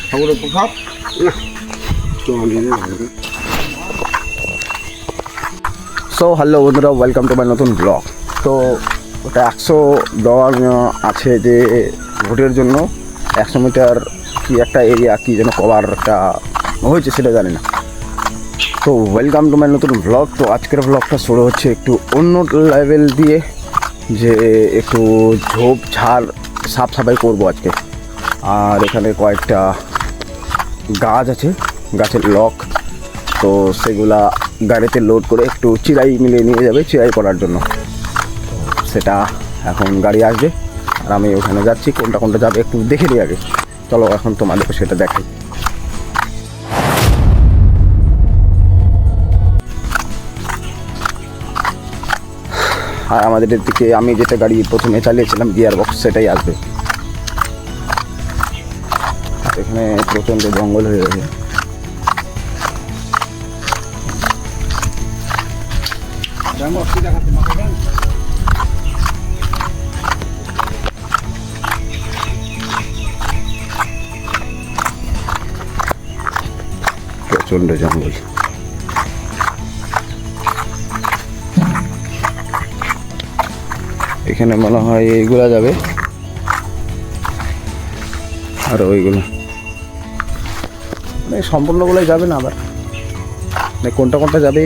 ঠাকুরের প্রসাদ so hello বন্ধুরা, welcome to my নতুন ব্লগ। তো ওটা 100 দেওয়ার আছে যে ভোটের জন্য 100 মিটার কি একটা এরিয়া কি যেন কভারটা হয়েছে সেটা জানি না। তো ওয়েলকাম টু মাই নতুন ব্লগ। তো আজকের ব্লগটা শুরু হচ্ছে একটু অন্য লেভেল দিয়ে, যে একটু ঝোপ ঝাড় সাফ সাফাই করবো আজকে। আর এখানে কয়েকটা গাছ আছে, গাছের লক, তো সেগুলা গাড়িতে লোড করে একটু চিরাই মিলিয়ে নিয়ে যাবে চিরাই করার জন্য। সেটা এখন গাড়ি আসবে আর আমি ওখানে যাচ্ছি, কোনটা কোনটা যাবে একটু দেখে নিই আগে। চলো এখন তোমাদেরকে সেটা দেখাই। আর আমাদের দিকে আমি যেটা গাড়ি প্রথমে চালিয়েছিলাম গিয়ার বক্স, সেটাই আসবে। এখানে প্রচণ্ড জঙ্গল হয়ে গেছে। প্রচণ্ড জঙ্গল। এখানে মনে হয় এইগুলা যাবে আর ওইগুলো মানে সম্পূর্ণগুলোই যাবে না, আবার মানে কোনটা কোনটা যাবে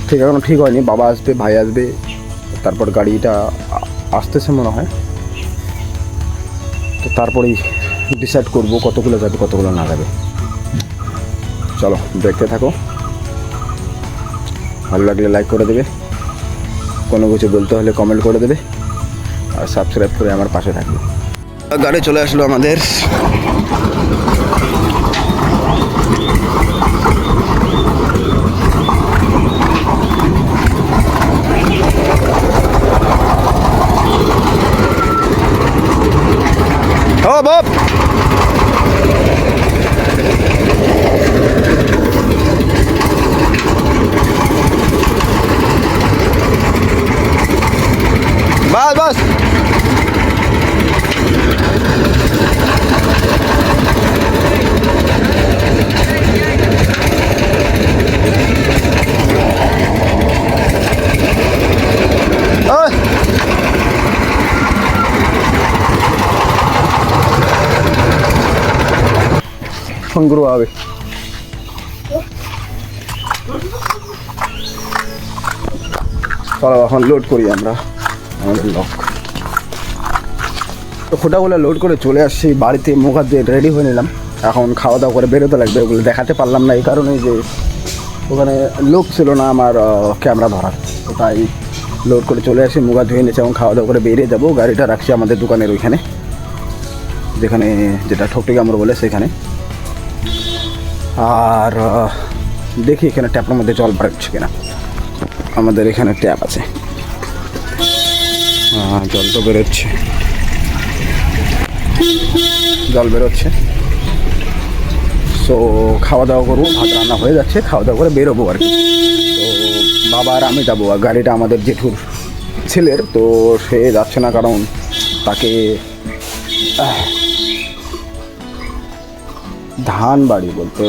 ঠিক এখনো ঠিক হয়নি। বাবা আসবে, ভাই আসবে, তারপর গাড়িটা আসতেছে মনে হয়, তো তারপরেই ডিসাইড করবো কতগুলো যাবে কতগুলো না যাবে। চলো দেখতে থাকো, ভালো লাগলে লাইক করে দেবে, কোনো কিছু বলতে হলে কমেন্ট করে দেবে, আর সাবস্ক্রাইব করে আমার পাশে থাকবে। গাড়ি চলে আসলো আমাদের। ও বাপ, বাস বাস গুরু আবে। চলো এখন লোড করি আমরা আমাদের লক। তো খোটাগুলো লোড করে চলে আসছি বাড়িতে, মুখ হাত দিয়ে রেডি হয়ে নিলাম। এখন খাওয়া দাওয়া করে বেরোতে লাগবে। ওগুলো দেখাতে পারলাম না এই কারণে যে ওখানে লোক ছিল না আমার ক্যামেরা ধরার, তো তাই লোড করে চলে আসি, মুখ হাত ধুয়ে নিয়েছি এবং খাওয়া দাওয়া করে বেরিয়ে যাবো। গাড়িটা রাখছি আমাদের দোকানের ওইখানে, যেখানে যেটা ঠকটি কামড় বলে সেখানে। আর দেখি এখানে ট্যাপের মধ্যে জল বেরোচ্ছে কিনা। আমাদের এখানে ট্যাপ আছে, জল তো বেরোচ্ছে, জল বেরোচ্ছে। সো খাওয়া দাওয়া করবো, ভাত রান্না হয়ে যাচ্ছে, খাওয়া দাওয়া করে বেরোবো আর কি। তো বাবা আর আমি যাবো। আর গাড়িটা আমাদের জেঠুর ছেলের, তো সে যাচ্ছে না কারণ তাকে ধান বাড়ি বলতে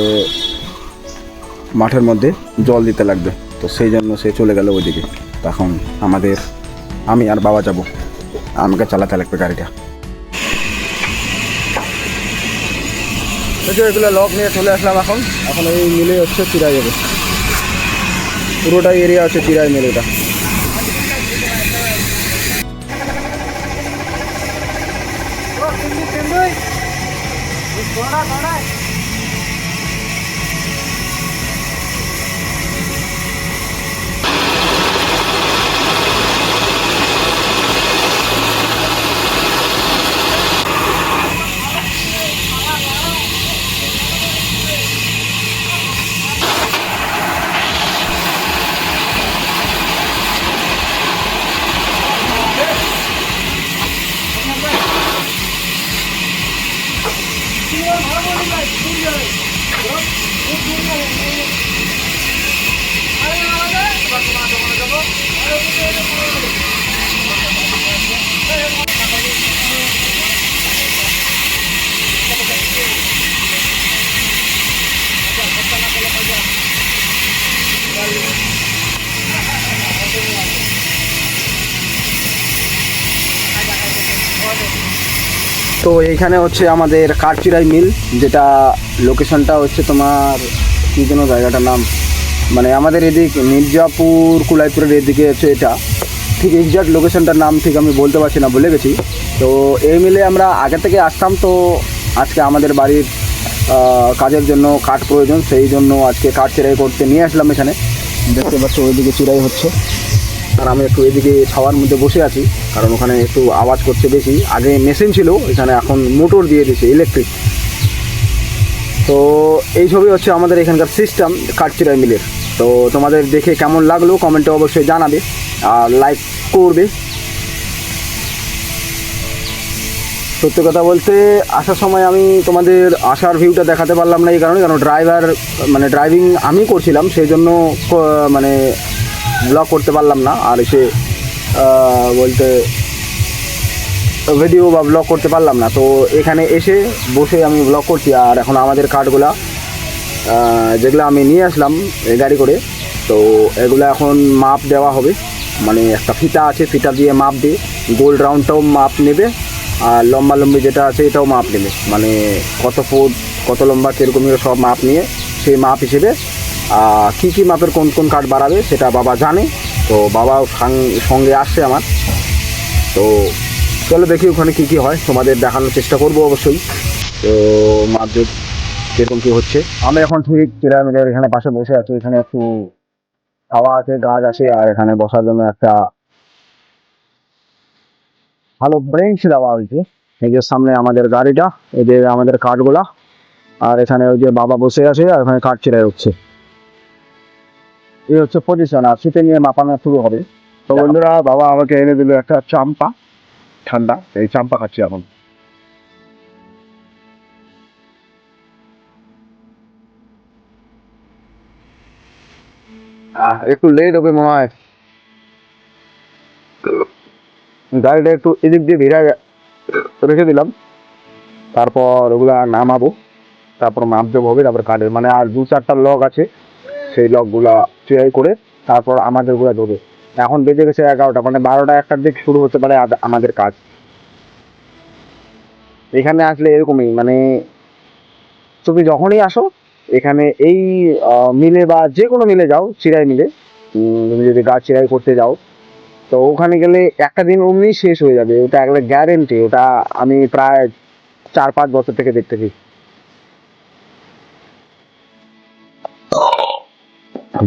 মাঠের মধ্যে জল দিতে লাগবে, তো সেই জন্য সে চলে গেল ওইদিকে। তখন আমি আর বাবা যাব, আমাকে চালাতে লাগবে গাড়িটা। এগুলো লক নিয়ে চলে আসলাম। এখন এই মিলে হচ্ছে চিরাই যাবে, পুরোটাই এরিয়া হচ্ছে চিরাই মিল এটা। তো এইখানে হচ্ছে আমাদের কাঠচিরাই মিল, যেটা লোকেশনটা হচ্ছে তোমার কী যেন জায়গাটার নাম, মানে আমাদের এদিক মির্জাপুর কুলাইপুরের এদিকে হচ্ছে এটা, ঠিক এক্সাক্ট লোকেশনটার নাম ঠিক আমি বলতে পারছি না, ভুলে গেছি। তো এই মিলে আমরা আগে থেকে আসতাম, তো আজকে আমাদের বাড়ির কাজের জন্য কাঠ প্রয়োজন, সেই জন্য আজকে কাঠ চিরাই করতে নিয়ে আসলাম এখানে। দেখতে পাচ্ছ ওইদিকে চিরাই হচ্ছে, আর আমি একটু এদিকে ছাওয়ার মধ্যে বসে আছি, কারণ ওখানে একটু আওয়াজ করছে বেশি। আগে মেশিন ছিল এখানে, এখন মোটর দিয়ে দিয়েছে ইলেকট্রিক। তো এই ছবি হচ্ছে আমাদের এখানকার সিস্টেম কাঠচিরাই মিলের। তো তোমাদের দেখে কেমন লাগলো কমেন্টে অবশ্যই জানাবে, আর লাইক করবে। সত্যি কথা বলতে আসার সময় আমি তোমাদের আসার ভিউটা দেখাতে পারলাম না, এই কারণে কারণ ড্রাইভিং আমি করছিলাম, সেই জন্য মানে ব্লগ করতে পারলাম না। আর এসে বলতে ভিডিও বা ব্লগ করতে পারলাম না। তো এখানে এসে বসে আমি ব্লগ করছি। আর এখন আমাদের কাঠগুলা যেগুলো আমি নিয়ে আসলাম এই গাড়ি করে, তো এগুলো এখন মাপ দেওয়া হবে। মানে একটা ফিতা আছে, ফিতা দিয়ে মাপ দিয়ে গোল রাউন্ডটাও মাপ নেবে, আর লম্বা লম্বি যেটা আছে এটাও মাপ নেবে, মানে কত ফুট কত লম্বা কীরকম সব মাপ নিয়ে সেই মাপ হিসেবে কী মাপের কোন কোন কাঠ বাড়াবে সেটা বাবা জানে। তো বাবাও সঙ্গে আসছে আমার। তো চলো দেখি ওখানে কী হয়, তোমাদের দেখানোর চেষ্টা করবো অবশ্যই। তো মাপদের কীরকম কী হচ্ছে। আমি এখন ঠিক পিরামিডের এখানে পাশে বসে আছি, এখানে একটু হাওয়া আছে, গাছ আছে, আর এখানে বসার জন্য একটা ভালো ব্রেঞ্চ দেওয়া হয়েছে। এই যে সামনে আমাদের গাড়িটা, এই যে আমাদের কাঠগুলা, আর এখানে ওই যে বাবা বসে আছে, আর ওখানে কাঠ চিরাই হচ্ছে। এই হচ্ছে পজিশন, আর শীতে নিয়ে মাপানো শুরু হবে। তো বন্ধুরা, বাবা আমাকে এনে দিল একটা চাম্পা ঠান্ডা, এই চাম্পা খাচ্ছি এখন। একটু লেট হবে মনে হয়, গাড়িটা একটু এদিক দিয়ে ভিড়া রেখে দিলাম, তারপর ওগুলা নামাবো, তারপর মাপ দেবো হবে, তারপর কাঠের মানে আর 2-4টা লক আছে, সেই লকগুলা চিরাই করে তারপর আমাদের গুলা ধরবে। এখন বেজে গেছে 11টা, মানে 12টা 1টার দিক শুরু হতে পারে আমাদের কাজ। এখানে আসলে এরকমই, মানে তুমি যখনই আসো এখানে এই মিলে বা যে কোনো মিলে যাও, চিরাই মিলে, তুমি যদি গাছ চিরাই করতে যাও, তো ওখানে গেলে একটা দিন অমনি শেষ হয়ে যাবে, ওটা একটা গ্যারেন্টি। ওটা আমি প্রায় 4-5 বছর থেকে দেখতেছি।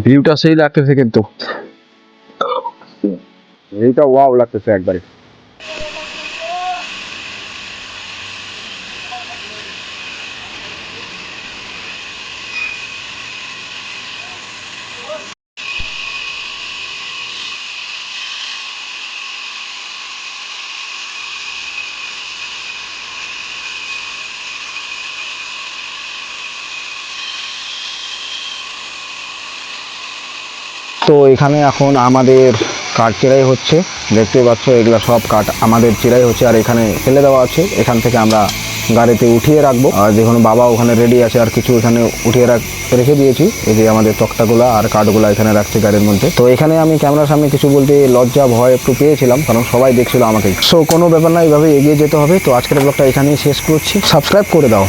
ভিউটা সেই লাগতেছে, কিন্তু ভিউটা ওয়াও লাগতেছে একবারে। তো এখানে এখন আমাদের কাঠ চিরাই হচ্ছে, দেখতে পাচ্ছ এগুলো সব কাঠ আমাদের চিরাই হচ্ছে, আর এখানে ফেলে দেওয়া আছে। এখান থেকে আমরা গাড়িতে উঠিয়ে রাখবো, আর দেখুন বাবা ওখানে রেডি আছে, আর কিছু এখানে উঠিয়ে রেখে দিয়েছি। এই যে আমাদের তক্তাগুলা আর কাঠগুলা এখানে রাখছি গাড়ির মধ্যে। তো এখানে আমি ক্যামেরার সামনে কিছু বলতে লজ্জা ভয় একটু পেয়েছিলাম, কারণ সবাই দেখছিল আমাকে। সো কোনো ব্যাপার না, এইভাবে এগিয়ে যেতে হবে। তো আজকের ব্লগটা এখানেই শেষ করছি, সাবস্ক্রাইব করে দাও।